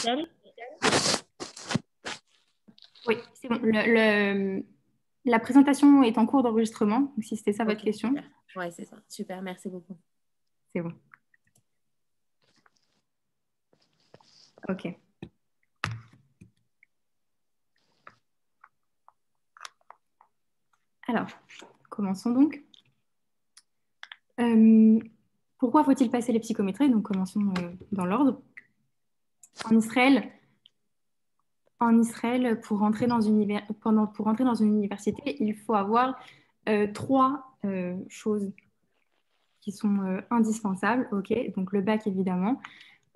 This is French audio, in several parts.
Michel? Oui, c'est bon. La présentation est en cours d'enregistrement, donc si c'était ça Ok, votre question, super. Ouais, c'est ça. Super, merci beaucoup. c'est bon. Ok. Alors, commençons donc. Euh, Pourquoi faut-il passer les psychométries? Donc, commençons dans l'ordre. En Israël, pour rentrer dans pour rentrer dans une université, il faut avoir trois choses qui sont indispensables. Ok, donc le bac évidemment.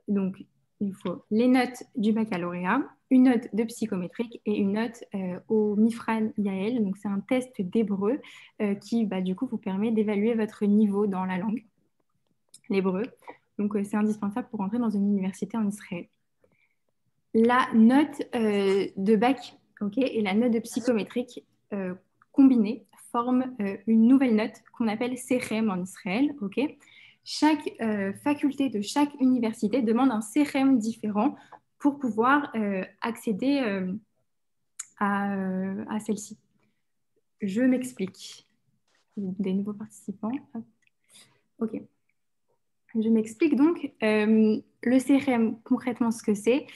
Donc, il faut les notes du baccalauréat, une note de psychométrique et une note au Mifran Yael. Donc, c'est un test d'hébreu qui, bah, du coup, vous permet d'évaluer votre niveau dans la langue, l'hébreu. Donc, c'est indispensable pour entrer dans une université en Israël. La note de bac, ok, et la note de psychométrique combinées forment une nouvelle note qu'on appelle Sechem en Israël, ok. Chaque faculté de chaque université demande un Sechem différent pour pouvoir accéder à celle-ci. Je m'explique. Des nouveaux participants. Ok. Je m'explique donc. Le CRM, concrètement, ce que c'est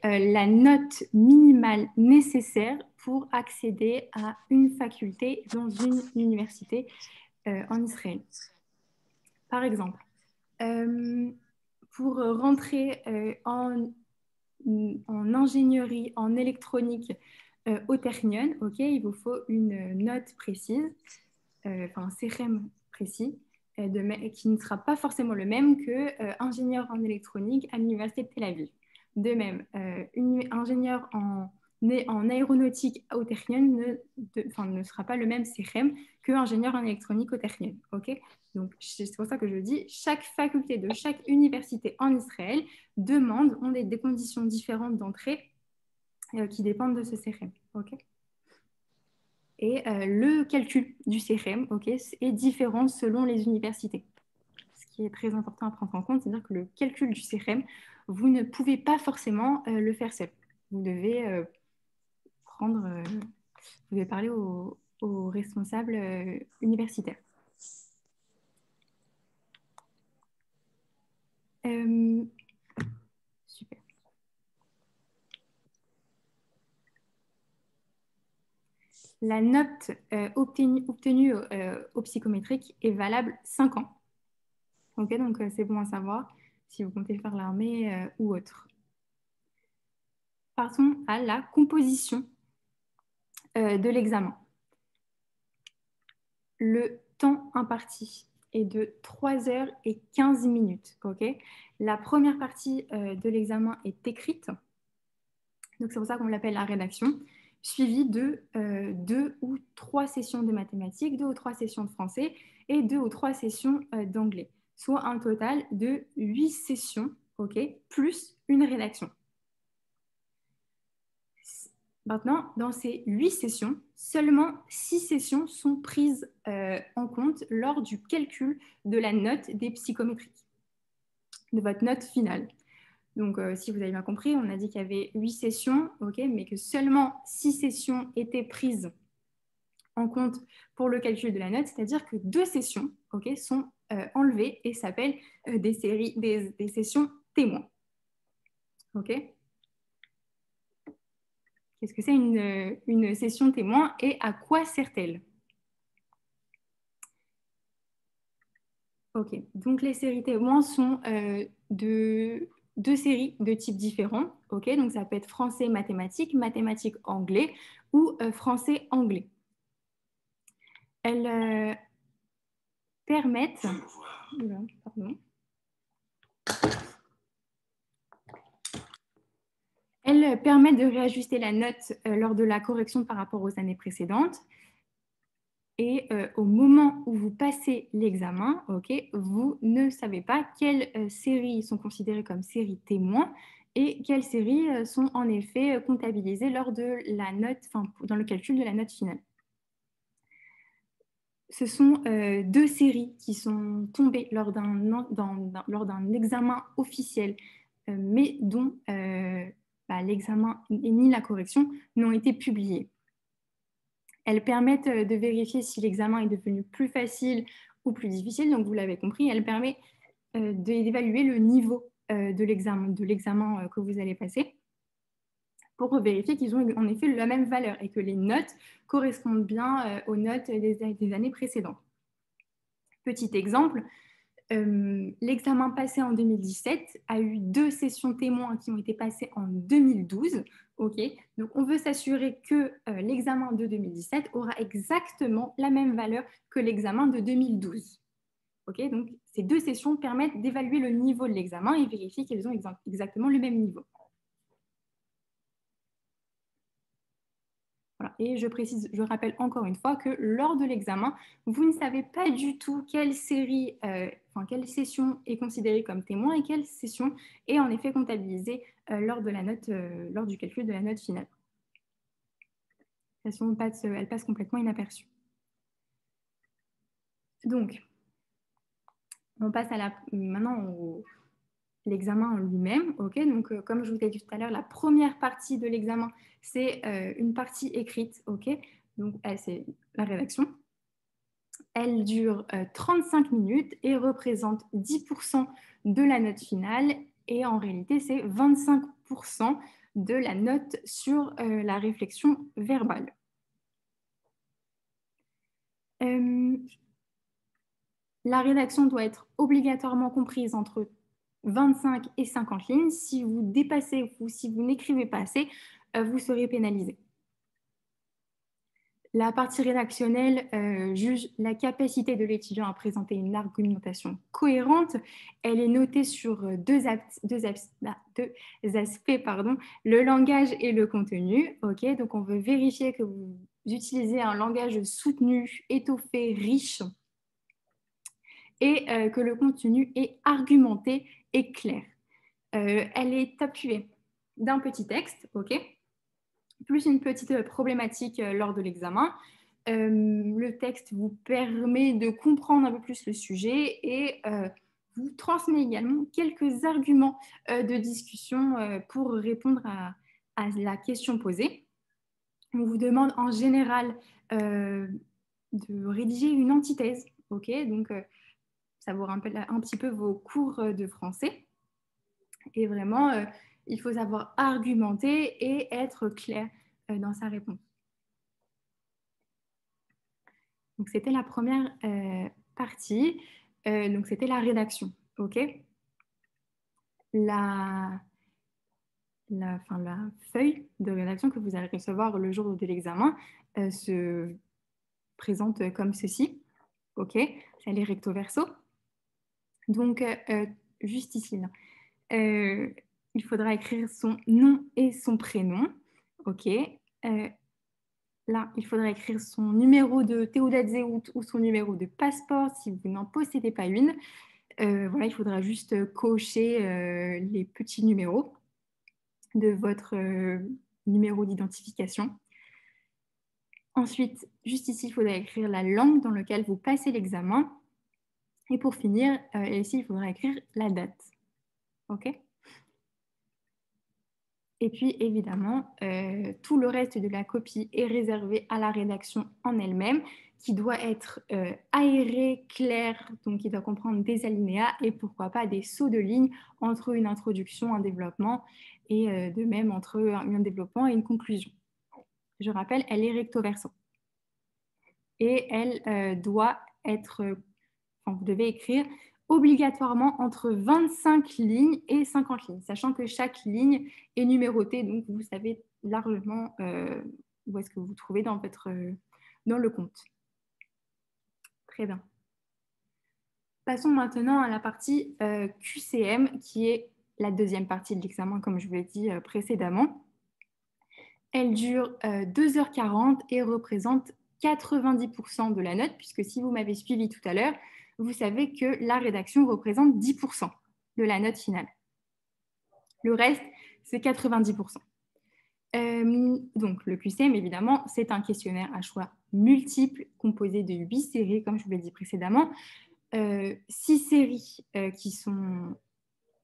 la note minimale nécessaire pour accéder à une faculté dans une université en Israël. Par exemple, euh, pour rentrer en ingénierie, en électronique au Technion, ok, il vous faut une note précise, enfin un CRM précis, qui ne sera pas forcément le même que ingénieur en électronique à l'université de Tel Aviv. De même, ingénieur en aéronautique au Technion ne sera pas le même CRM que ingénieur en électronique au Technion. Okay, donc, c'est pour ça que je dis, chaque faculté de chaque université en Israël ont des conditions différentes d'entrée qui dépendent de ce CRM. Okay, et le calcul du CRM, okay, est différent selon les universités. Ce qui est très important à prendre en compte, c'est-à-dire que le calcul du CRM, vous ne pouvez pas forcément le faire seul. Vous devez vous devez parler aux responsables universitaires. Super. La note obtenue au psychométrique est valable 5 ans. Okay, donc, c'est bon à savoir si vous comptez faire l'armée ou autre. Partons à la composition de l'examen. Le temps imparti est de 3h15. Okay, la première partie de l'examen est écrite, donc c'est pour ça qu'on l'appelle la rédaction, suivie de 2 ou 3 sessions de mathématiques, 2 ou 3 sessions de français et 2 ou 3 sessions d'anglais, soit un total de 8 sessions, okay, plus une rédaction. Maintenant, dans ces 8 sessions, seulement 6 sessions sont prises en compte lors du calcul de la note des psychométriques, de votre note finale. Donc, si vous avez bien compris, on a dit qu'il y avait 8 sessions, okay, mais que seulement 6 sessions étaient prises en compte pour le calcul de la note, c'est-à-dire que 2 sessions, okay, sont enlevées et s'appellent des sessions témoins. Okay. Qu'est-ce que c'est une session témoin et à quoi sert-elle? Ok, donc les séries témoins sont de 2 séries de types différents. Ok, donc ça peut être français mathématiques, mathématiques anglais ou français anglais. Elles permettent, pardon. Elles permettent de réajuster la note lors de la correction par rapport aux années précédentes. Et au moment où vous passez l'examen, okay, vous ne savez pas quelles séries sont considérées comme séries témoins et quelles séries sont en effet comptabilisées lors de la note, dans le calcul de la note finale. Ce sont 2 séries qui sont tombées lors d'un examen officiel mais dont l'examen ni la correction n'ont été publiés. Elles permettent de vérifier si l'examen est devenu plus facile ou plus difficile. Donc, vous l'avez compris, elle permet d'évaluer le niveau de l'examen que vous allez passer pour vérifier qu'ils ont en effet la même valeur et que les notes correspondent bien aux notes des années précédentes. Petit exemple, l'examen passé en 2017 a eu 2 sessions témoins qui ont été passées en 2012. Okay, donc, on veut s'assurer que l'examen de 2017 aura exactement la même valeur que l'examen de 2012. Okay, donc, ces 2 sessions permettent d'évaluer le niveau de l'examen et vérifier qu'elles ont exactement le même niveau. Voilà. Et je rappelle encore une fois que lors de l'examen, vous ne savez pas du tout quelle quelle session est considérée comme témoin et quelle session est en effet comptabilisée lors du calcul de la note finale. Elle passe complètement inaperçue. Donc, on passe maintenant l'examen en lui-même. Okay, donc, comme je vous ai dit tout à l'heure, la première partie de l'examen, c'est une partie écrite. Okay, donc, c'est la rédaction. Elle dure 35 minutes et représente 10% de la note finale. Et en réalité, c'est 25% de la note sur la réflexion verbale. La rédaction doit être obligatoirement comprise entre 25 et 50 lignes. Si vous dépassez ou si vous n'écrivez pas assez, vous serez pénalisé. La partie rédactionnelle juge la capacité de l'étudiant à présenter une argumentation cohérente. Elle est notée sur deux aspects, le langage et le contenu. Okay, donc, on veut vérifier que vous utilisez un langage soutenu, étoffé, riche et que le contenu est argumenté et clair. Elle est appuyée d'un petit texte, okay, plus une petite problématique lors de l'examen. Le texte vous permet de comprendre un peu plus le sujet et vous transmet également quelques arguments de discussion pour répondre à la question posée. On vous demande en général de rédiger une antithèse. Okay, donc, ça vous rappelle un petit peu vos cours de français. Et vraiment, il faut savoir argumenter et être clair dans sa réponse. Donc, c'était la première partie. Donc, c'était la rédaction. Okay, la feuille de rédaction que vous allez recevoir le jour de l'examen se présente comme ceci. Okay, elle est recto verso. Donc, juste ici, là. Il faudra écrire son nom et son prénom. OK. Là, il faudra écrire son numéro de Théodate-Zéhout ou son numéro de passeport si vous n'en possédez pas une. Voilà, il faudra juste cocher les petits numéros de votre numéro d'identification. Ensuite, juste ici, il faudra écrire la langue dans laquelle vous passez l'examen. Et pour finir, ici, il faudra écrire la date. OK ? Et puis, évidemment, tout le reste de la copie est réservé à la rédaction en elle-même, qui doit être aérée, claire, donc qui doit comprendre des alinéas et pourquoi pas des sauts de ligne entre une introduction, un développement, et de même entre un développement et une conclusion. Je rappelle, elle est recto verso. Et elle doit être, vous devez écrire obligatoirement entre 25 lignes et 50 lignes, sachant que chaque ligne est numérotée, donc vous savez largement où est-ce que vous vous trouvez dans le compte. Très bien. Passons maintenant à la partie QCM, qui est la deuxième partie de l'examen, comme je vous l'ai dit précédemment. Elle dure 2h40 et représente 90% de la note, puisque si vous m'avez suivi tout à l'heure, vous savez que la rédaction représente 10% de la note finale. Le reste, c'est 90%. Donc, le QCM, évidemment, c'est un questionnaire à choix multiples composé de 8 séries, comme je vous l'ai dit précédemment. 6 séries qui sont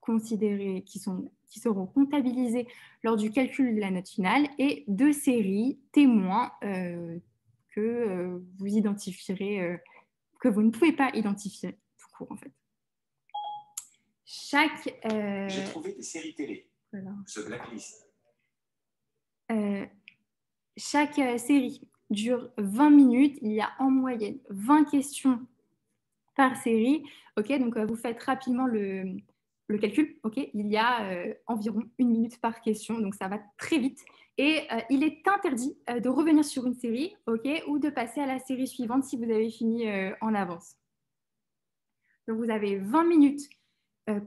considérées, qui seront comptabilisées lors du calcul de la note finale, et 2 séries témoins que vous identifierez, que vous ne pouvez pas identifier tout court en fait. J'ai trouvé des séries télé. Voilà. The Blacklist. Chaque série dure 20 minutes. Il y a en moyenne 20 questions par série. Ok, donc vous faites rapidement le calcul. Ok, il y a environ 1 minute par question, donc ça va très vite. Et il est interdit de revenir sur une série, ok, ou de passer à la série suivante si vous avez fini en avance. Donc vous avez 20 minutes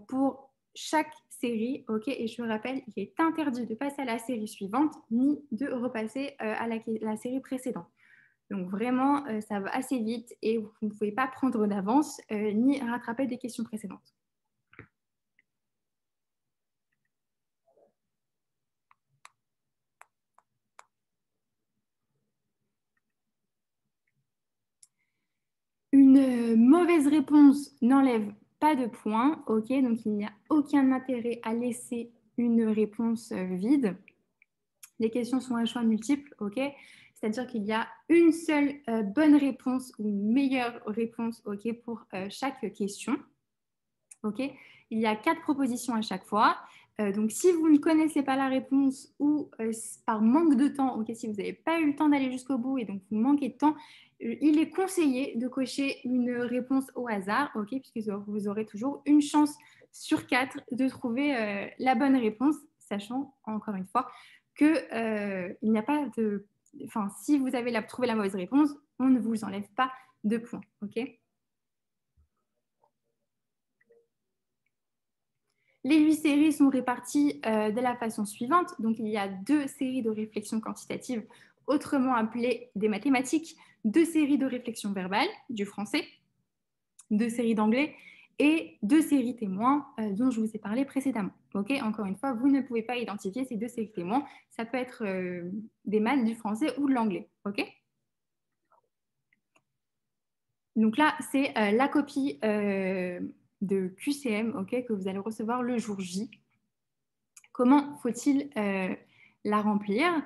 pour chaque série, ok, et je rappelle, il est interdit de passer à la série suivante ni de repasser à la série précédente. Donc vraiment, ça va assez vite et vous ne pouvez pas prendre d'avance ni rattraper des questions précédentes. Une mauvaise réponse n'enlève pas de points, ok, donc il n'y a aucun intérêt à laisser une réponse vide. Les questions sont à choix multiples, ok, c'est-à-dire qu'il y a une seule bonne réponse ou une meilleure réponse, ok, pour chaque question, ok. Il y a 4 propositions à chaque fois. Donc, si vous ne connaissez pas la réponse ou par manque de temps, ok, si vous n'avez pas eu le temps d'aller jusqu'au bout et donc vous manquez de temps, il est conseillé de cocher une réponse au hasard, ok, puisque vous aurez toujours une chance sur 4 de trouver la bonne réponse, sachant, encore une fois, qu'il n'y a pas de... Enfin, si vous avez trouvé la mauvaise réponse, on ne vous enlève pas de points, ok. Les 8 séries sont réparties de la façon suivante. Donc, il y a 2 séries de réflexion quantitative, autrement appelées des mathématiques, 2 séries de réflexion verbale, du français, 2 séries d'anglais et 2 séries témoins dont je vous ai parlé précédemment. Okay, encore une fois, vous ne pouvez pas identifier ces 2 séries témoins. Ça peut être des maths, du français ou de l'anglais. Okay, donc là, c'est la copie de QCM, okay, que vous allez recevoir le jour J. Comment faut-il la remplir?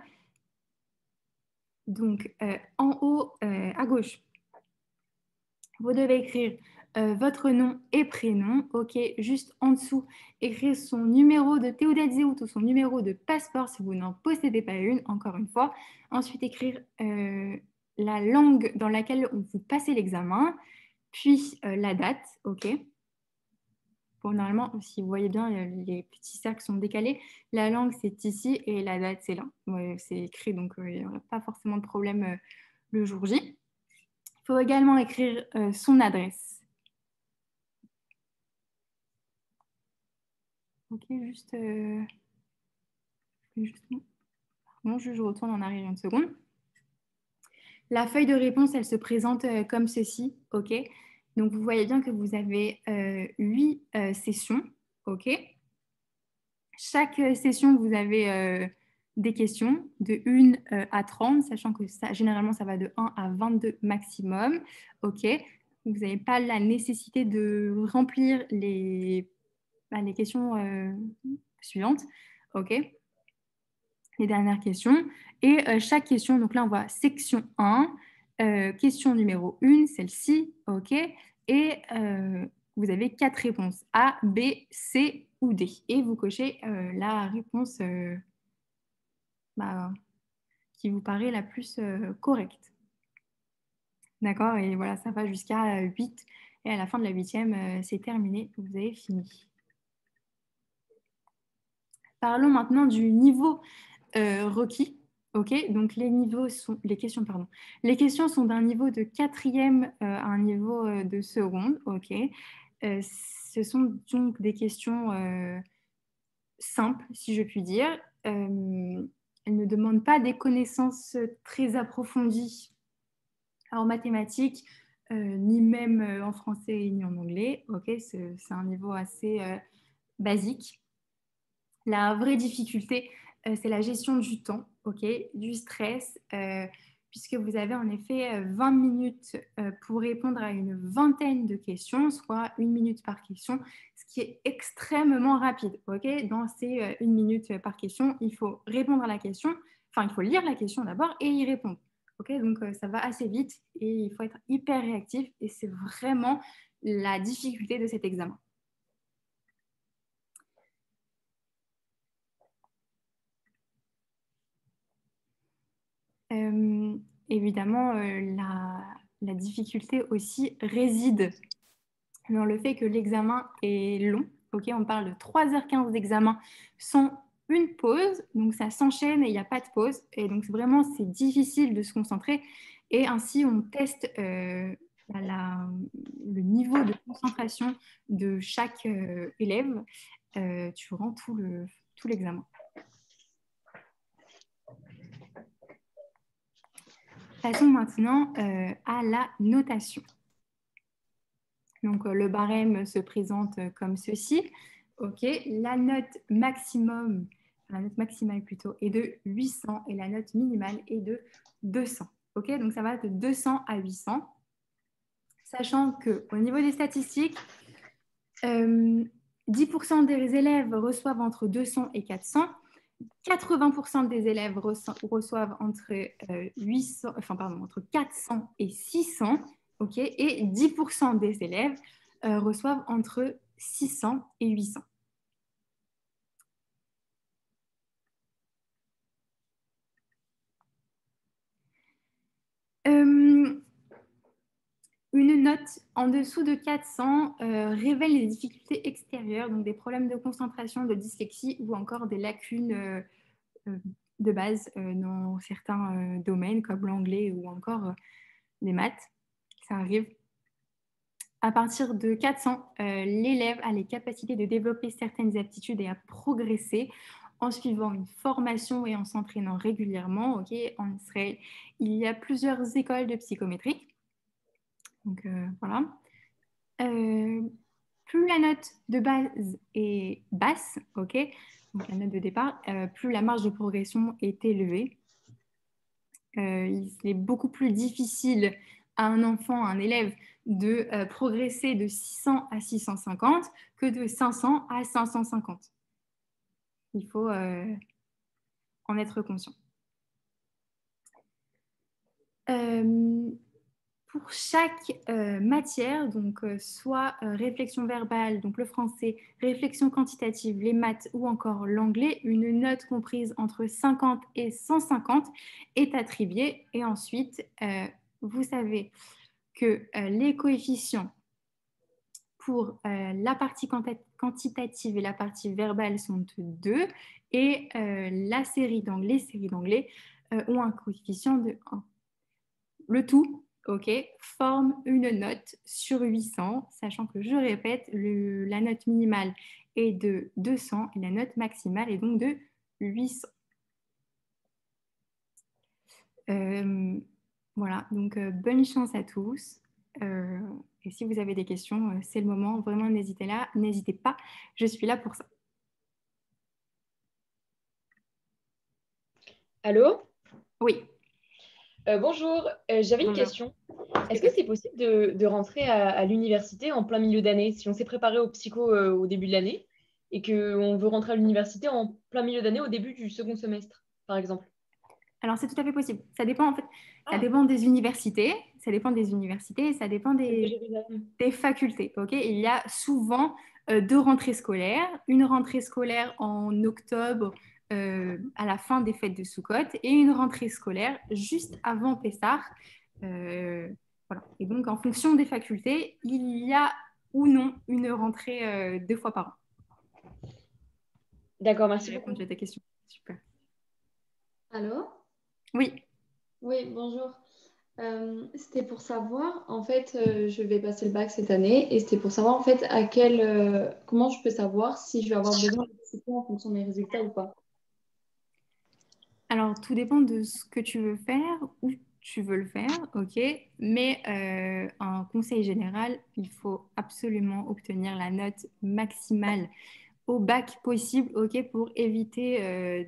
Donc, en haut à gauche, vous devez écrire votre nom et prénom. Ok, juste en dessous, écrire son numéro de Théodate Zéhout ou son numéro de passeport si vous n'en possédez pas une, encore une fois. Ensuite, écrire la langue dans laquelle vous passez l'examen, puis la date. Ok. Bon, normalement, si vous voyez bien, les petits cercles sont décalés. La langue, c'est ici et la date, c'est là. Ouais, c'est écrit, donc il n'y aura pas forcément de problème le jour J. Il faut également écrire son adresse. Ok, juste... Bon, je retourne en arrière une seconde. La feuille de réponse, elle se présente comme ceci. Ok. Donc, vous voyez bien que vous avez 8 sessions. Ok. Chaque session, vous avez des questions de 1 à 30, sachant que généralement, ça va de 1 à 22 maximum. OK. Vous n'avez pas la nécessité de remplir les questions suivantes. OK. Les dernières questions. Et chaque question, donc là, on voit section 1, question numéro 1, celle-ci. OK. Et vous avez 4 réponses, A, B, C ou D. Et vous cochez la réponse qui vous paraît la plus correcte. D'accord? Et voilà, ça va jusqu'à 8. Et à la fin de la 8e, c'est terminé. Vous avez fini. Parlons maintenant du niveau requis. Ok, donc les questions sont d'un niveau de 4e à un niveau de seconde. Ok, ce sont donc des questions simples, si je puis dire. Elles ne demandent pas des connaissances très approfondies en mathématiques, ni même en français ni en anglais. Ok, c'est un niveau assez basique. La vraie difficulté, c'est la gestion du temps, ok, du stress, puisque vous avez en effet 20 minutes pour répondre à une vingtaine de questions, soit 1 minute par question, ce qui est extrêmement rapide. Okay, dans ces 1 minute par question, il faut répondre à la question, enfin, il faut lire la question d'abord et y répondre. Okay, donc, ça va assez vite et il faut être hyper réactif et c'est vraiment la difficulté de cet examen. Évidemment, la difficulté aussi réside dans le fait que l'examen est long. Okay, on parle de 3h15 d'examen sans une pause, donc ça s'enchaîne et il n'y a pas de pause. Et donc vraiment, c'est difficile de se concentrer. Et ainsi, on teste le niveau de concentration de chaque élève durant tout l'examen. Passons maintenant à la notation. Donc, le barème se présente comme ceci. Okay. La note maximale plutôt, est de 800 et la note minimale est de 200. Okay. Donc, ça va de 200 à 800. Sachant qu'au niveau des statistiques, 10% des élèves reçoivent entre 200 et 400. 80% des élèves reçoivent entre 400 et 600, okay, et 10% des élèves reçoivent entre 600 et 800. Une note en dessous de 400 révèle les difficultés extérieures, donc des problèmes de concentration, de dyslexie ou encore des lacunes de base dans certains domaines comme l'anglais ou encore les maths. Ça arrive. À partir de 400, l'élève a les capacités de développer certaines aptitudes et à progresser en suivant une formation et en s'entraînant régulièrement. Okay. En Israël, il y a plusieurs écoles de psychométrie. Donc, voilà. Plus la note de base est basse, okay, donc la note de départ, plus la marge de progression est élevée. Il est beaucoup plus difficile à un enfant, à un élève, de progresser de 600 à 650 que de 500 à 550. Il faut en être conscient. Pour chaque matière, donc soit réflexion verbale, donc le français, réflexion quantitative, les maths ou encore l'anglais, une note comprise entre 50 et 150 est attribuée. Et ensuite, vous savez que les coefficients pour la partie quantitative et la partie verbale sont de 2 et les séries d'anglais ont un coefficient de 1. Le tout, okay, forme une note sur 800, sachant que, je répète, la note minimale est de 200 et la note maximale est donc de 800. Voilà, donc bonne chance à tous. Et si vous avez des questions, c'est le moment. Vraiment, n'hésitez pas, je suis là pour ça. Allô? Oui. Bonjour, j'avais une question. Est-ce que c'est possible de rentrer à l'université en plein milieu d'année, si on s'est préparé au psycho au début de l'année et qu'on veut rentrer à l'université en plein milieu d'année au début du second semestre, par exemple? Alors, c'est tout à fait possible. Ça dépend, en fait, ça dépend des universités, ça dépend des facultés. Okay, il y a souvent 2 rentrées scolaires, une rentrée scolaire en octobre à la fin des fêtes de Soukhot et une rentrée scolaire juste avant Pessah. Voilà. Et donc, en fonction des facultés, il y a ou non une rentrée 2 fois par an. D'accord, merci beaucoup. Répondre à ta question. Super. Allô? Oui. Oui, bonjour. C'était pour savoir, en fait, je vais passer le bac cette année et c'était pour savoir, en fait, comment je peux savoir si je vais avoir besoin de psycho en fonction des résultats ou pas. Alors, tout dépend de ce que tu veux faire, où tu veux le faire, ok. Mais en conseil général, il faut absolument obtenir la note maximale au bac possible, ok, pour éviter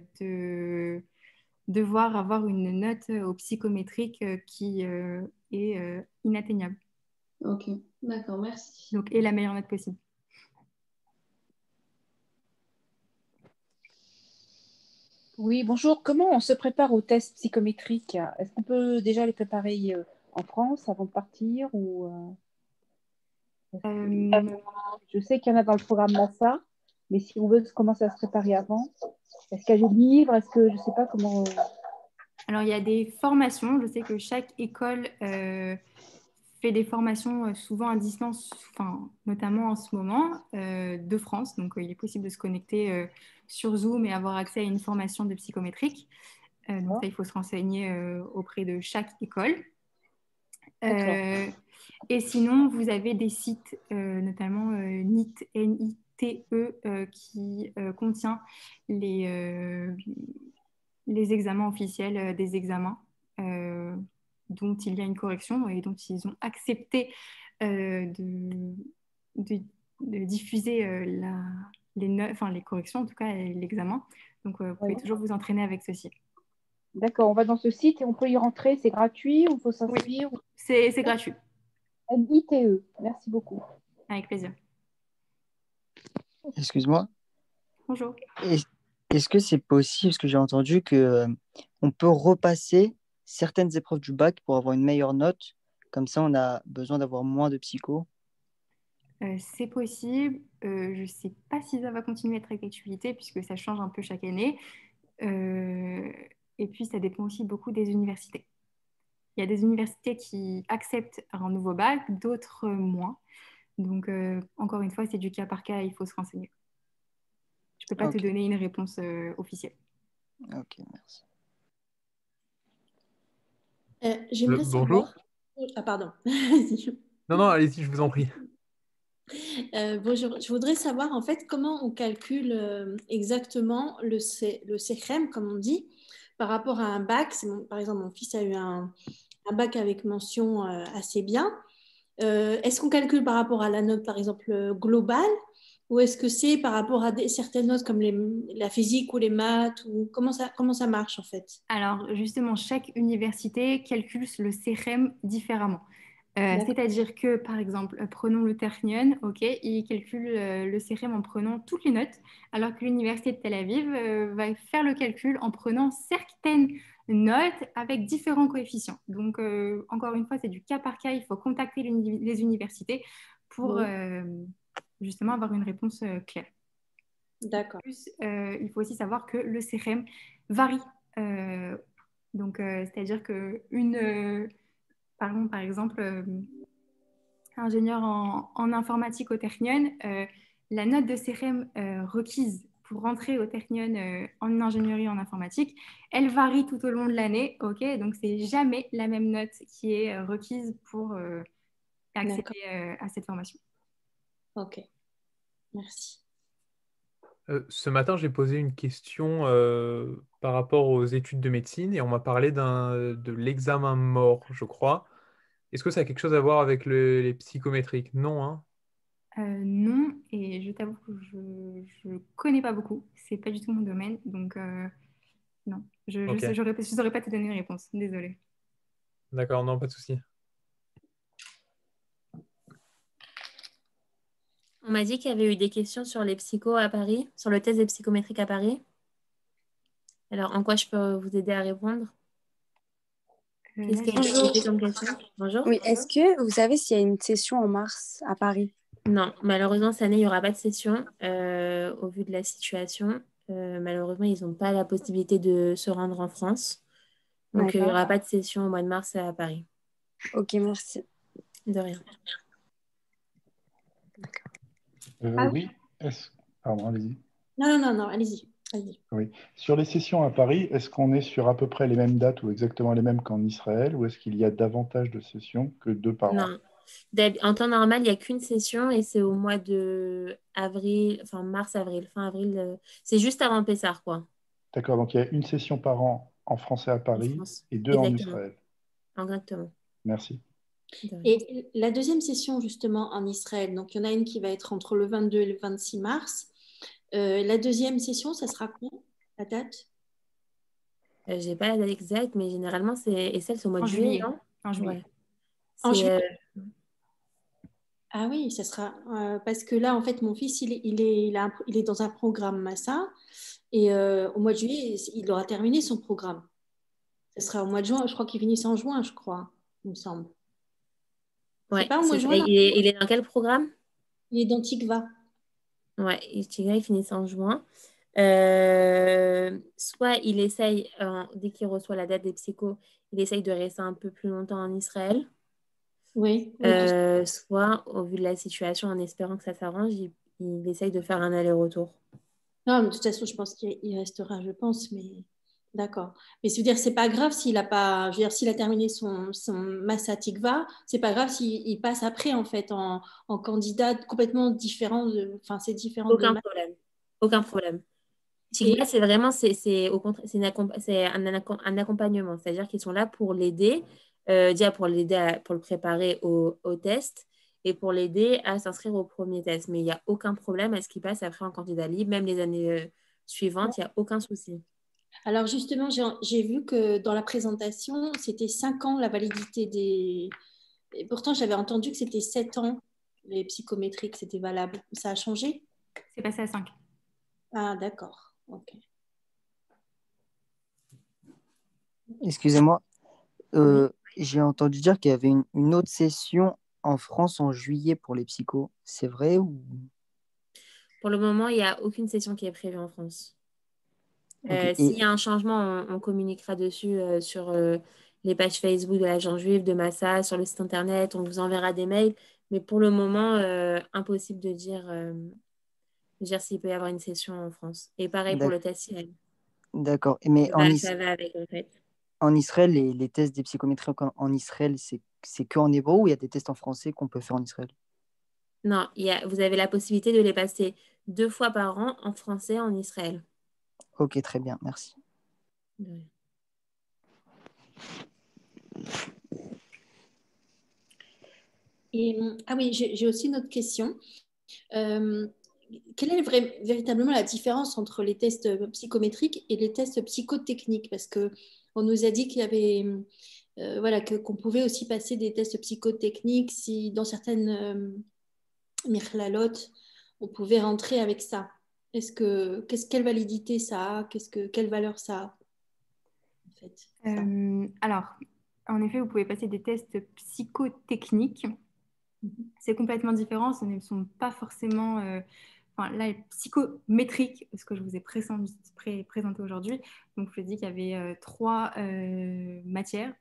devoir avoir une note au psychométrique qui est inatteignable. Ok, d'accord, merci. Donc, et la meilleure note possible. Oui, bonjour. Comment on se prépare aux tests psychométriques? Est-ce qu'on peut déjà les préparer en France avant de partir ou je sais qu'il y en a dans le programme Massa, mais si on veut commencer à se préparer avant, est-ce qu'il y a des livres? Est-ce que je ne sais pas comment. Alors, il y a des formations. Je sais que chaque école fait des formations souvent à distance, enfin, notamment en ce moment, de France. Donc, il est possible de se connecter sur Zoom et avoir accès à une formation de psychométrique. Donc, ça, il faut se renseigner auprès de chaque école. Et sinon, vous avez des sites, notamment NITE, NITE, qui contient les examens officiels des examens dont il y a une correction et dont ils ont accepté de diffuser les corrections, en tout cas l'examen. Donc, vous pouvez toujours vous entraîner avec ceci. D'accord, on va dans ce site et on peut y rentrer, c'est gratuit ou il faut s'inscrire? Oui, c'est gratuit. NITE, merci beaucoup. Avec plaisir. Excuse-moi. Bonjour. Est-ce que c'est possible, parce que j'ai entendu que on peut repasser certaines épreuves du bac pour avoir une meilleure note, comme ça on a besoin d'avoir moins de psycho? C'est possible. Je ne sais pas si ça va continuer à être avec l'actualité puisque ça change un peu chaque année. Et puis, ça dépend aussi beaucoup des universités. Il y a des universités qui acceptent un nouveau bac, d'autres moins. Donc, encore une fois, c'est du cas par cas, il faut se renseigner. Je ne peux pas te donner une réponse officielle. Ok, merci. J'aimerais Bonjour. savoir... Ah, pardon. Non, non, allez-y, je vous en prie. Bonjour, je voudrais savoir en fait comment on calcule exactement le CREM, comme on dit, par rapport à un bac. Par exemple, mon fils a eu un bac avec mention assez bien. Est-ce qu'on calcule par rapport à la note, par exemple, globale, ou est-ce que c'est par rapport à certaines notes comme la physique ou les maths, ou comment ça marche en fait? Alors, justement, chaque université calcule le CREM différemment. C'est-à-dire que, par exemple, prenons le Ternion, il calcule le CREM en prenant toutes les notes, alors que l'Université de Tel Aviv va faire le calcul en prenant certaines notes avec différents coefficients. Donc, encore une fois, c'est du cas par cas, il faut contacter les universités pour justement avoir une réponse claire. D'accord. Plus, il faut aussi savoir que le CREM varie. Donc, c'est-à-dire qu'une... par exemple, ingénieur en informatique au Technion, la note de CREM requise pour rentrer au Technion en ingénierie en informatique, elle varie tout au long de l'année. Donc, c'est jamais la même note qui est requise pour accéder à cette formation. Ok, merci. Ce matin, j'ai posé une question par rapport aux études de médecine et on m'a parlé de l'examen mort, je crois. Est-ce que ça a quelque chose à voir avec les psychométriques? Non, hein? Non, et je t'avoue que je ne connais pas beaucoup. C'est pas du tout mon domaine, donc non. Je ne saurais pas te donner une réponse. Désolée. D'accord, non, pas de souci. On m'a dit qu'il y avait eu des questions sur les psychos à Paris, sur le test des psychométriques à Paris. Alors, en quoi je peux vous aider à répondre? Qu'est-ce qui a été posé comme question? Bonjour. Oui, est-ce que vous savez s'il y a une session en mars à Paris? Non, malheureusement, cette année, il n'y aura pas de session au vu de la situation. Malheureusement, ils n'ont pas la possibilité de se rendre en France. Donc, il n'y aura pas de session au mois de mars à Paris. Ok, merci. De rien. Oui, pardon, allez-y. Non, allez-y. Oui. Sur les sessions à Paris, est-ce qu'on est sur à peu près les mêmes dates ou exactement les mêmes qu'en Israël, ou est-ce qu'il y a davantage de sessions que 2 par an? Non. En temps normal, il n'y a qu'une session et c'est au mois de avril, enfin mars-avril, fin avril. C'est juste avant Pessah, quoi. D'accord, donc il y a une session par an en français à Paris et 2 en Israël. Exactement. Merci. Et la deuxième session, justement, en Israël, donc il y en a une qui va être entre le 22 et le 26 mars. La deuxième session, ça sera quand, la date? J'ai pas la date exacte, mais généralement, c'est au mois En de juillet, juillet. non? En juillet. Ouais. En C'est, juillet. Ah oui, ça sera parce que là, en fait, mon fils, il est dans un programme Massa et au mois de juillet, il aura terminé son programme. Ce sera au mois de juin. Je crois qu'il finit en juin, je crois, il me semble. C'est ouais, pas au mois de juin, là? il est dans quel programme? Il est dans Tikva. Ouais, il finit en juin. Soit il essaye, dès qu'il reçoit la date des psychos, il essaye de rester un peu plus longtemps en Israël. Oui. Soit, au vu de la situation, en espérant que ça s'arrange, il essaye de faire un aller-retour. Non, mais de toute façon, je pense qu'il restera, je pense, mais d'accord. Mais c'est-à-dire, c'est pas grave s'il a pas, je veux dire, s'il a terminé son Massa Tikva, c'est pas grave s'il passe après, en fait, en candidat complètement différent enfin, c'est différent de Aucun Massa. problème. Aucun problème. Et Tigna, c'est vraiment, au contraire, c'est un accompagnement. C'est-à-dire qu'ils sont là pour l'aider, déjà pour l'aider pour le préparer au test et pour l'aider à s'inscrire au premier test. Mais il n'y a aucun problème à ce qu'il passe après en candidat libre, même les années suivantes, il n'y a aucun souci. alors, justement, j'ai vu que dans la présentation, c'était 5 ans la validité des. Et pourtant, j'avais entendu que c'était 7 ans les psychométriques, c'était valable. Ça a changé? C'est passé à 5. Ah, d'accord. Ok. Excusez-moi, j'ai entendu dire qu'il y avait une autre session en France en juillet pour les psychos. C'est vrai ou... Pour le moment, il n'y a aucune session qui est prévue en France. Ok. S'il y a un changement, on communiquera dessus sur les pages Facebook de l'agence juive, de Massa, sur le site internet, on vous enverra des mails. Mais pour le moment, impossible de dire s'il peut y avoir une session en France. Et pareil pour le test IRM. D'accord. Mais Ça va avec, en fait. en Israël, les tests des psychométries en Israël, c'est que en hébreu ou il y a des tests en français qu'on peut faire en Israël? Non, vous avez la possibilité de les passer 2 fois par an en français en Israël. Ok, très bien, merci. Ouais. Et, ah oui, j'ai aussi une autre question. Quelle est véritablement la différence entre les tests psychométriques et les tests psychotechniques? Parce qu'on nous a dit qu'il y avait, voilà, qu'on pouvait aussi passer des tests psychotechniques si dans certaines mirlalot, on pouvait rentrer avec ça. Quelle validité ça a? Quelle valeur ça a en fait, Alors, en effet, vous pouvez passer des tests psychotechniques. C'est complètement différent. Ce ne sont pas forcément... Enfin, là, psychométriques, ce que je vous ai présenté aujourd'hui. Donc, je vous ai dit qu'il y avait 3 matières,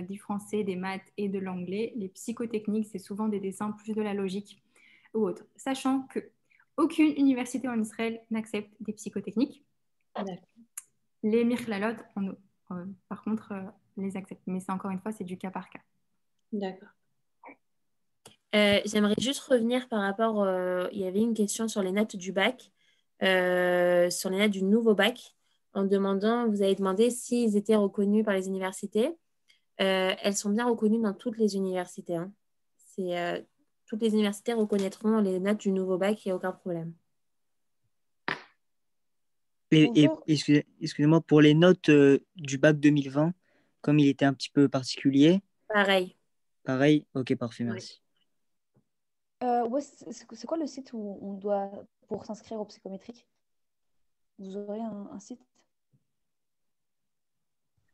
du français, des maths et de l'anglais. Les psychotechniques, c'est souvent des dessins plus de la logique ou autre. Sachant qu'aucune université en Israël n'accepte des psychotechniques. Les mirlalot, par contre, les acceptent. Mais c'est encore une fois, c'est du cas par cas. D'accord. J'aimerais juste revenir par rapport, il y avait une question sur les notes du bac, sur les notes du nouveau bac, en demandant, vous avez demandé s'ils étaient reconnus par les universités. Elles sont bien reconnues dans toutes les universités. Hein. Toutes les universités reconnaîtront les notes du nouveau bac, il n'y a aucun problème. Et excusez-moi, pour les notes du bac 2020, comme il était un petit peu particulier. Pareil. Pareil, ok, parfait, merci. C'est quoi le site où on doit, pour s'inscrire au psychométrique? Vous aurez un site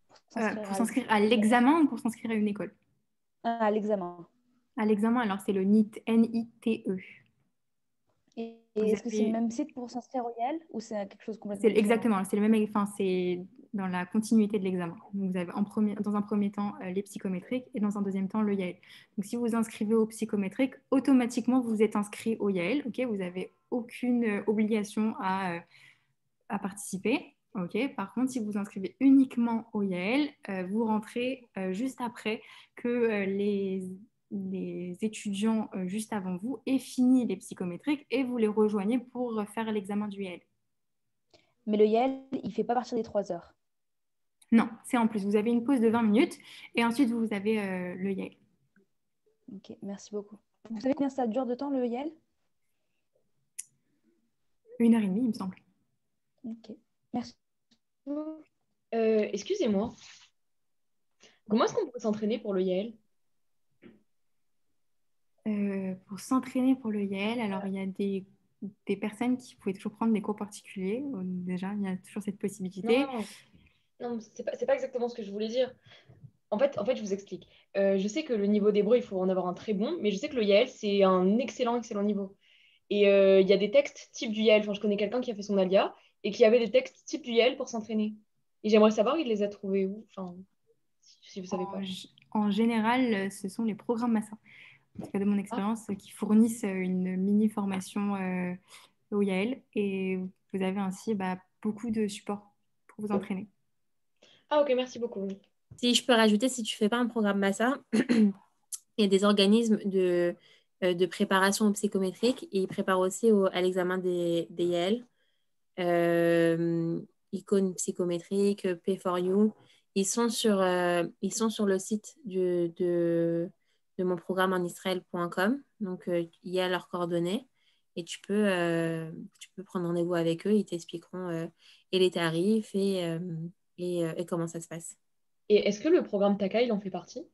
pour s'inscrire à l'examen ou pour s'inscrire à une école? À l'examen. À l'examen, alors c'est le NITE, N-I-T-E. Et est-ce que c'est le même site pour s'inscrire au YAL ou c'est quelque chose complètement différent? Exactement, c'est le même, enfin, c'est dans la continuité de l'examen. Vous avez dans un premier temps les psychométriques et dans un deuxième temps le YAL. Donc si vous vous inscrivez au psychométrique, automatiquement vous êtes inscrit au YAL. Vous n'avez aucune obligation à participer. Par contre, si vous vous inscrivez uniquement au YAL, vous rentrez juste après que les étudiants juste avant vous aient fini les psychométriques et vous les rejoignez pour faire l'examen du YAL. Mais le YAL, il ne fait pas partir des 3 heures. Non, c'est en plus. Vous avez une pause de 20 minutes et ensuite vous avez le YAL. Ok, merci beaucoup. Vous savez combien ça dure de temps le YAL? 1h30, il me semble. Ok, merci. Excusez-moi, comment est-ce qu'on pourrait s'entraîner pour le Yael? Pour s'entraîner pour le Yael, alors il y a des personnes qui pouvaient toujours prendre des cours particuliers. Déjà, il y a toujours cette possibilité. Non, non, c'est pas exactement ce que je voulais dire. En fait, je vous explique. Je sais que le niveau d'hébreu, il faut en avoir un très bon, mais je sais que le Yael, c'est un excellent, excellent niveau. Et il y a des textes type du Yael. Enfin, je connais quelqu'un qui a fait son Alia et qui avait des textes type du Yael pour s'entraîner. Et j'aimerais savoir, il les a trouvés où? Enfin, si vous savez pas. En général, ce sont les programmes Massa, en tout cas de mon expérience, qui fournissent une mini formation au Yael. Et vous avez ainsi beaucoup de support pour vous entraîner. Ah, ok, merci beaucoup. Si je peux rajouter, si tu ne fais pas un programme Massa, il y a des organismes de préparation psychométrique et ils préparent aussi à l'examen des Yael. Icône psychométrique, P4U. Ils sont sur le site de mon programme en Israël.com. Donc, il y a leurs coordonnées et tu peux prendre rendez-vous avec eux. Ils t'expliqueront et les tarifs et comment ça se passe. Et est-ce que le programme TACA, il en fait partie?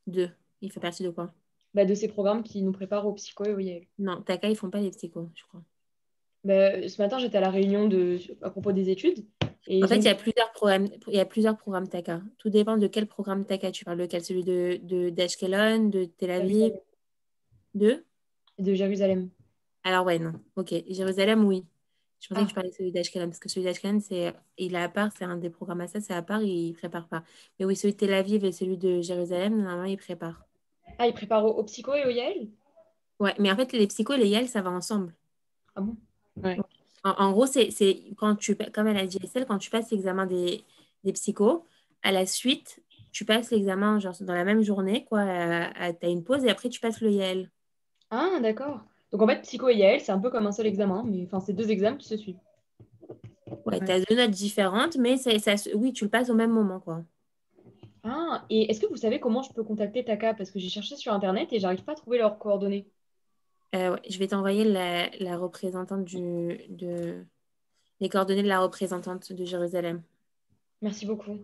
Il fait partie de quoi? De ces programmes qui nous préparent au psycho et au Yael. Non, TACA, ils font pas les psychos, je crois. Ce matin, j'étais à la réunion à propos des études. Et en fait, il y a plusieurs programmes TACA. Tout dépend de quel programme TACA tu parles. Lequel? Celui d'Ashkelon, de Tel Aviv, de Jérusalem. Alors, ouais, non. Ok. Jérusalem, oui. Je pensais que tu parlais de celui d'Ashkelon, parce que celui d'Ashkelon, il est à part, c'est un des programmes à ça, c'est à part, il ne prépare pas. Mais oui, celui de Tel Aviv et celui de Jérusalem, normalement, il prépare. Ah, il prépare au psycho et au Yael? Ouais, mais en fait, les psychos et les Yael, ça va ensemble. Ah bon? Ouais. En gros, c'est comme elle a dit, quand tu passes l'examen des psychos, à la suite, tu passes l'examen genre dans la même journée, quoi. Tu as une pause et après, tu passes le Yael. Ah, d'accord. Donc en fait, psycho et Yael, c'est un peu comme un seul examen, mais enfin, c'est deux examens qui se suivent. Ouais, tu as deux notes différentes, mais oui, tu le passes au même moment, quoi. Ah, et est-ce que vous savez comment je peux contacter TACA? Parce que j'ai cherché sur Internet et j'arrive pas à trouver leurs coordonnées. Ouais, je vais t'envoyer la représentante les coordonnées de la représentante de Jérusalem. Merci beaucoup.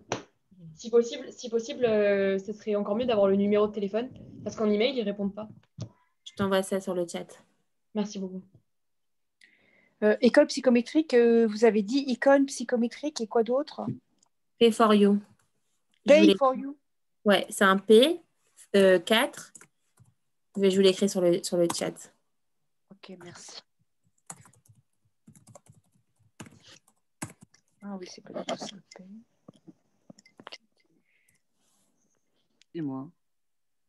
Si possible, ce serait encore mieux d'avoir le numéro de téléphone, parce qu'en email, ils répondent pas. Je t'envoie ça sur le chat. Merci beaucoup. École psychométrique, vous avez dit icône psychométrique et quoi d'autre? Pay for you. Pay for you. Ouais, c'est un P 4. Je vous l'écris sur le chat. Ok, merci. Ah oui, c'est pas du tout ça. C'est moi.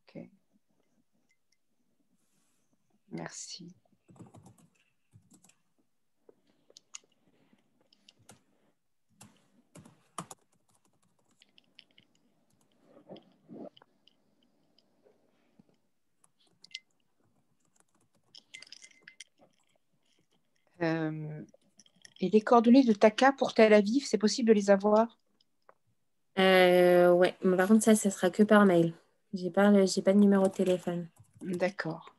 Ok. Merci. Et les coordonnées de TACA pour Tel Aviv, c'est possible de les avoir? Ouais, mais par contre, ça sera que par mail. J'ai pas de numéro de téléphone. D'accord.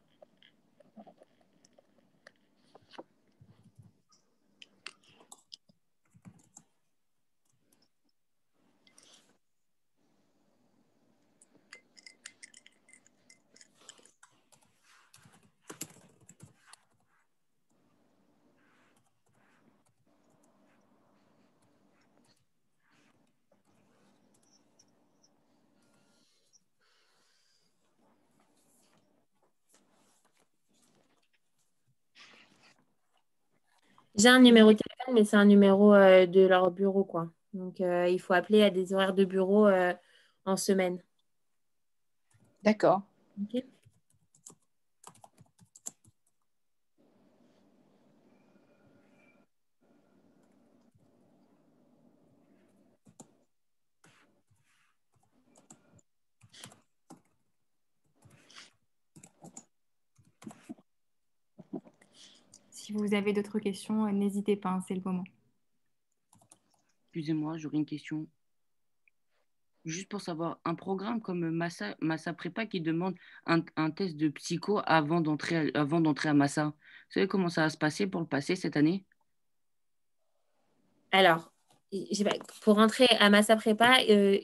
J'ai un numéro de téléphone, mais c'est un numéro de leur bureau, quoi. Donc, il faut appeler à des horaires de bureau en semaine. D'accord. Ok. Si vous avez d'autres questions, n'hésitez pas, hein, c'est le moment. Excusez-moi, j'aurais une question. Juste pour savoir, un programme comme Massa Prépa qui demande un test de psycho avant d'entrer à Massa, vous savez comment ça va se passer pour le passer cette année? Alors, je sais pas, pour rentrer à Massa Prépa,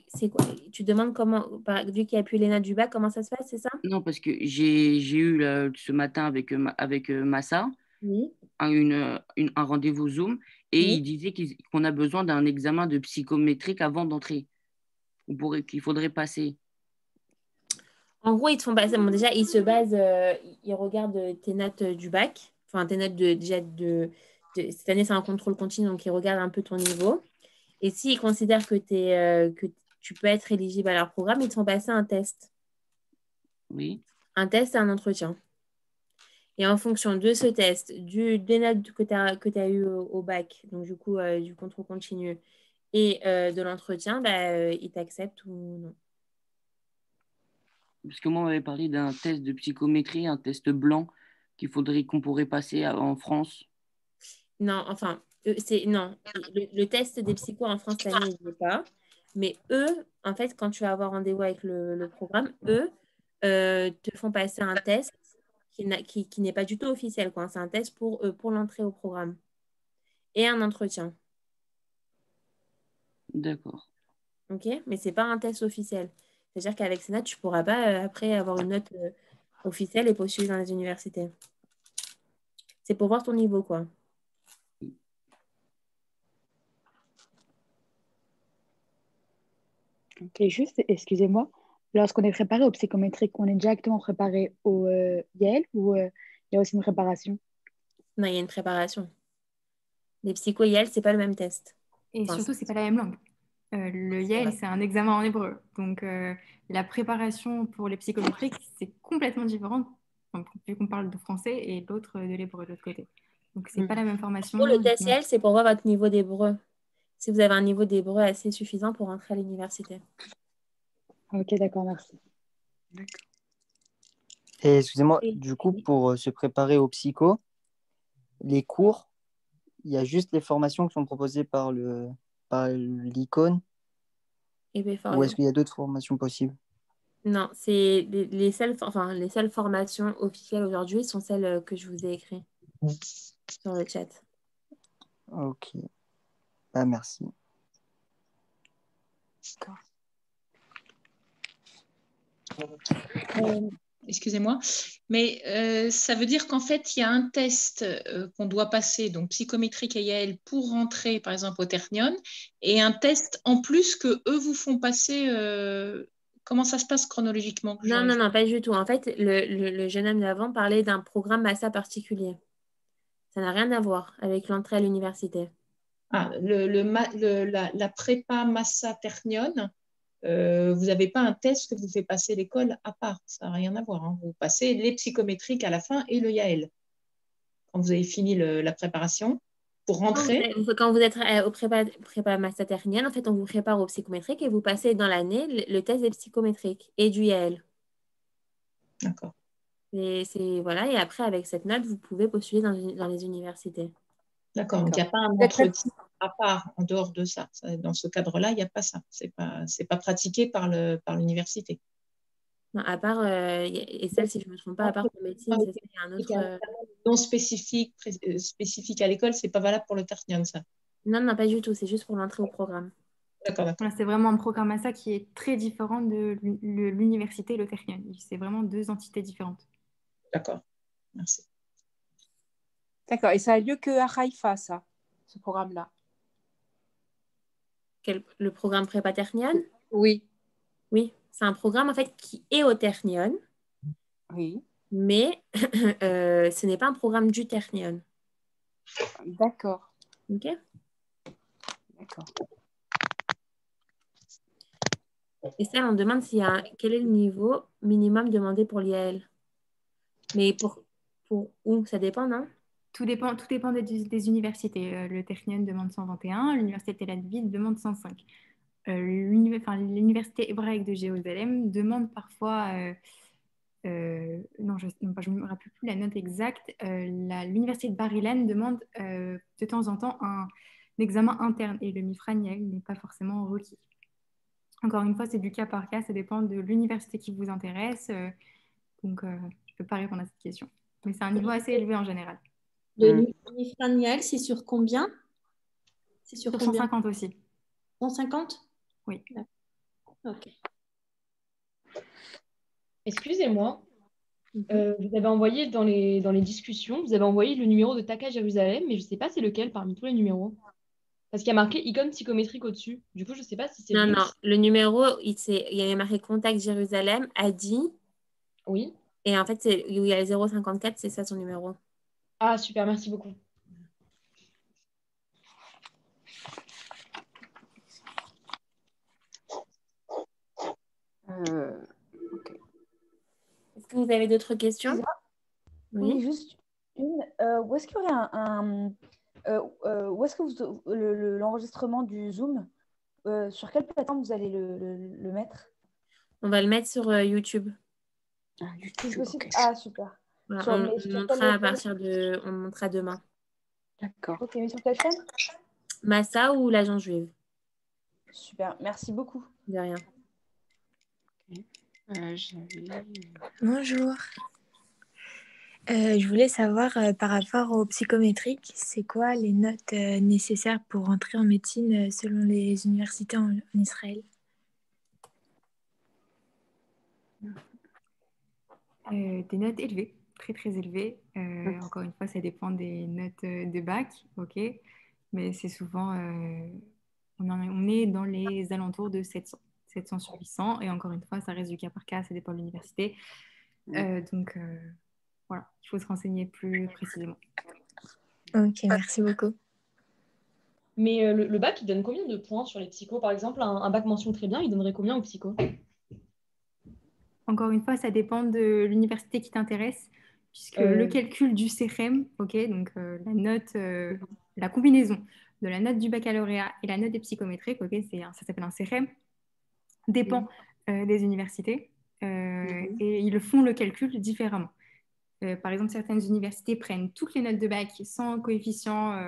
c'est quoi? Tu demandes comment, vu qu'il n'y a plus les notes du bac, comment ça se passe, c'est ça? Non, parce que j'ai eu ce matin avec Massa Oui. un rendez-vous Zoom et Oui. il disait qu'on a besoin d'un examen de psychométrique avant d'entrer, qu'il faudrait passer. En gros, ils te font passer. Bon, déjà, ils se basent, ils regardent tes notes du bac, enfin tes notes cette année, c'est un contrôle continu, donc ils regardent un peu ton niveau. Et s'ils considèrent que tu peux être éligible à leur programme, ils te font passer un test. Oui. Un test et un entretien. Et en fonction de ce test, des notes que tu as eues au bac, donc du coup, du contrôle continu, et de l'entretien, ils t'acceptent ou non. Parce que moi, on m'avait parlé d'un test de psychométrie, un test blanc qu'on pourrait passer en France. Non, enfin, non. Le test des psychos en France, cette année, il n'y est pas. Mais eux, en fait, quand tu vas avoir rendez-vous avec le programme, eux te font passer un test qui n'est pas du tout officiel, quoi. C'est un test pour l'entrée au programme. Et un entretien. D'accord. OK? Mais ce n'est pas un test officiel. C'est-à-dire qu'avec ces notes, tu ne pourras pas après avoir une note officielle et postuler dans les universités. C'est pour voir ton niveau, quoi. Ok, juste, excusez-moi, lorsqu'on est préparé au psychométrique, on est directement préparé au IEL ou il y a aussi une préparation? Non, il y a une préparation. Les psycho-IEL, ce n'est pas le même test. Et surtout, ce n'est pas la même langue. Le IEL, c'est un examen en hébreu. Donc, la préparation pour les psychométriques, c'est complètement différent, vu qu'on parle de français et l'autre de l'hébreu de l'autre côté. Donc, c'est pas la même formation. Pour le test IEL, c'est pour voir votre niveau d'hébreu. Si vous avez un niveau d'hébreu assez suffisant pour entrer à l'université. Ok, d'accord, merci. Et excusez-moi, du coup, pour se préparer au psycho, les cours, il y a juste les formations qui sont proposées par l'icône ou est-ce qu'il y a d'autres formations possibles? Non, c'est les seules formations officielles aujourd'hui sont celles que je vous ai écrites sur le chat. Ok. Ah, merci. Excusez-moi, mais ça veut dire qu'en fait, il y a un test qu'on doit passer, donc psychométrique et IAL, pour rentrer, par exemple, au Ternion, et un test en plus que eux vous font passer. Comment ça se passe chronologiquement? Non, pas du tout. En fait, le jeune homme d'avant parlait d'un programme Massa particulier. Ça n'a rien à voir avec l'entrée à l'université. Ah, la prépa Massa Ternion, vous n'avez pas un test que vous fait passer l'école à part. Ça n'a rien à voir. Hein. Vous passez les psychométriques à la fin et le IAL. Quand vous avez fini la préparation, pour rentrer. Quand vous êtes au prépa Massa Ternion, en fait, on vous prépare au psychométrique et vous passez dans l'année le test des psychométriques et du IAL. D'accord. Voilà, et après, avec cette note, vous pouvez postuler dans les universités. D'accord, donc il n'y a pas un entretien à part en dehors de ça. Dans ce cadre-là, il n'y a pas ça. Ce n'est pas pratiqué par l'université. Non, à part, et celle, si je ne me trompe pas, à part pour médecine, c'est un autre. Non spécifique à l'école, ce n'est pas valable pour le Ternion, ça. Non, pas du tout. C'est juste pour l'entrée au programme. D'accord. C'est vraiment un programme à ça qui est très différent de l'université et le Ternion. C'est vraiment deux entités différentes. D'accord, merci. D'accord, et ça a lieu qu'à Haïfa, ça, ce programme-là. Le programme prépa Ternion? Oui. Oui, c'est un programme en fait qui est au Ternion. Oui. Mais ce n'est pas un programme du Ternion. D'accord. Ok. D'accord. Et ça, on demande quel est le niveau minimum demandé pour l'IAL. Mais pour où? Ça dépend, non? Tout dépend des universités. Le Ternion demande 121, l'université Tel Aviv demande 105. L'université hébraïque de Jérusalem demande parfois... je ne me rappelle plus la note exacte. L'université de Bar-Ilan demande de temps en temps un examen interne et le Mifran n'est pas forcément requis. Encore une fois, c'est du cas par cas, ça dépend de l'université qui vous intéresse. Donc, je ne peux pas répondre à cette question. Mais c'est un niveau assez élevé en général. Le Mifran, c'est sur combien? C'est sur Sur combien? 150 aussi. 150? Oui. Ok. Excusez-moi, vous avez envoyé dans les discussions, vous avez envoyé le numéro de Taka Jérusalem, mais je ne sais pas c'est lequel parmi tous les numéros. Parce qu'il y a marqué icône psychométrique au-dessus. Du coup, je ne sais pas si c'est Non, lui. non. Le numéro, il y avait marqué Contact Jérusalem, Adi. Oui. Et en fait, il y a le 054, c'est ça son numéro. Ah, super, merci beaucoup. Ok. Est-ce que vous avez d'autres questions? Oui, juste une. Où est-ce qu'il y aurait où est-ce que l'enregistrement du Zoom, sur quelle plateforme vous allez le mettre? On va le mettre sur YouTube. C'est possible. Ah, super. Voilà, Sur, on mais sur montrera quelle- on montrera demain. D'accord. Ok, mais sur quelle chaîne? Massa ou l'agence juive? Super, merci beaucoup. De rien. Bonjour. Je voulais savoir par rapport au psychométrique, c'est quoi les notes nécessaires pour entrer en médecine selon les universités en Israël? Des notes élevées, très très élevées. Encore une fois, ça dépend des notes de bac, ok, mais c'est souvent, on est dans les alentours de 700 sur 800, et encore une fois, ça reste du cas par cas, ça dépend de l'université. Donc voilà, il faut se renseigner plus précisément. Ok, merci beaucoup. Mais le bac, il donne combien de points sur les psychos? Par exemple, un bac mention très bien, il donnerait combien aux psychos? Encore une fois, ça dépend de l'université qui t'intéresse, puisque le calcul du CREM, ok, donc la note, la combinaison de la note du baccalauréat et la note des psychométriques, ok, ça s'appelle un CREM, dépend des universités et ils font le calcul différemment. Par exemple, certaines universités prennent toutes les notes de bac sans coefficient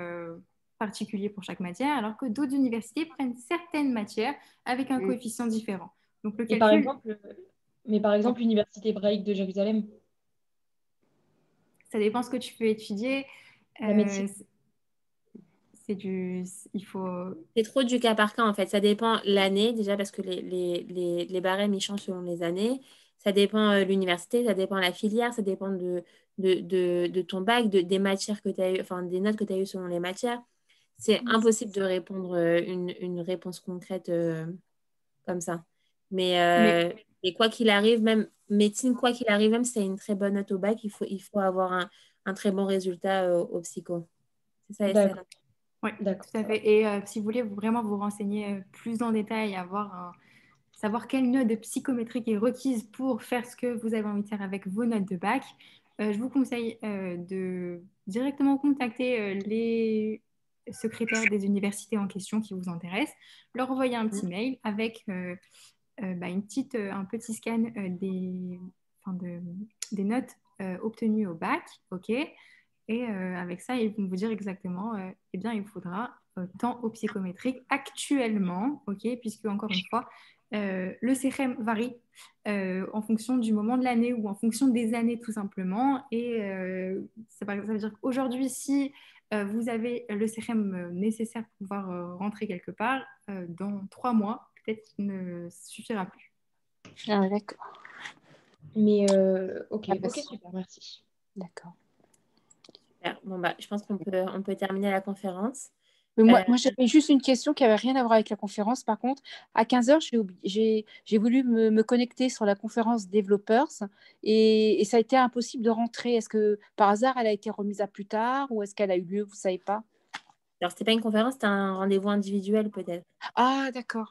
particulier pour chaque matière, alors que d'autres universités prennent certaines matières avec un coefficient différent. Donc le calcul... par exemple, l'université hébraïque de Jérusalem. Ça dépend ce que tu peux étudier. La médecine. Il faut... C'est trop du cas par cas, en fait. Ça dépend l'année, déjà, parce que les barèmes, ils changent selon les années. Ça dépend l'université, ça dépend la filière, ça dépend de ton bac, des matières que tu as eues, enfin, des notes que tu as eues selon les matières. C'est impossible de répondre une réponse concrète comme ça. Mais quoi qu'il arrive, même médecine, quoi qu'il arrive, même si c'est une très bonne note au bac, il faut avoir un très bon résultat au psycho. C'est ça, Estelle? Oui, tout à fait. Et si vous voulez vraiment vous renseigner plus en détail, savoir quelle note de psychométrique est requise pour faire ce que vous avez envie de faire avec vos notes de bac, je vous conseille de directement contacter les secrétaires des universités en question qui vous intéressent, leur envoyer un petit mail avec un petit scan des notes obtenues au bac, ok. Et avec ça, ils vont vous dire exactement, eh bien, il faudra tant au psychométrique actuellement, ok, puisque encore une fois, le CREM varie en fonction du moment de l'année ou en fonction des années tout simplement. Et ça veut dire qu'aujourd'hui, si vous avez le CREM nécessaire pour pouvoir rentrer quelque part, dans 3 mois, peut-être qu'il ne suffira plus. Ah, d'accord. Mais ok, super, merci. D'accord. Super. Bon, je pense qu'on peut terminer la conférence. Mais moi j'avais juste une question qui n'avait rien à voir avec la conférence. Par contre, à 15h, j'ai voulu me connecter sur la conférence Developers et ça a été impossible de rentrer. Est-ce que par hasard, elle a été remise à plus tard ou est-ce qu'elle a eu lieu? Vous ne savez pas? Alors, ce n'était pas une conférence, c'était un rendez-vous individuel peut-être. Ah, d'accord.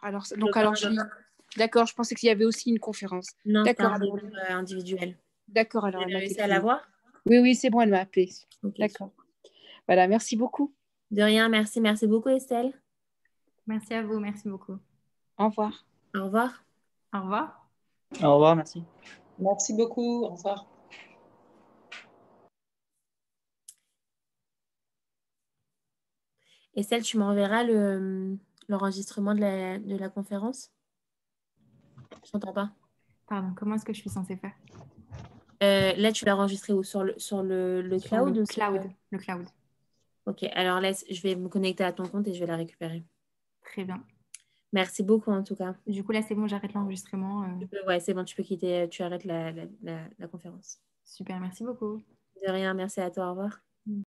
D'accord, je pensais qu'il y avait aussi une conférence. Non, c'était un d'accord. rendez-vous individuel. D'accord, alors Vous elle avez m'a réussi à la voir? Oui, c'est bon, elle m'a appelé. Okay. D'accord. Voilà, merci beaucoup. De rien, merci. Merci beaucoup, Estelle. Merci à vous, merci beaucoup. Au revoir. Au revoir. Au revoir. Au revoir, merci. Merci beaucoup, au revoir. Estelle, tu m'enverras l'enregistrement de la conférence? Je t'entends pas. Pardon, comment est-ce que je suis censée faire? Là, tu l'as enregistré où? Sur le cloud? Le cloud. Ok, alors je vais me connecter à ton compte et je vais la récupérer. Très bien. Merci beaucoup en tout cas. Du coup, là, c'est bon, j'arrête l'enregistrement. Ouais, c'est bon, tu peux quitter, tu arrêtes la conférence. Super, merci beaucoup. De rien, merci à toi, au revoir.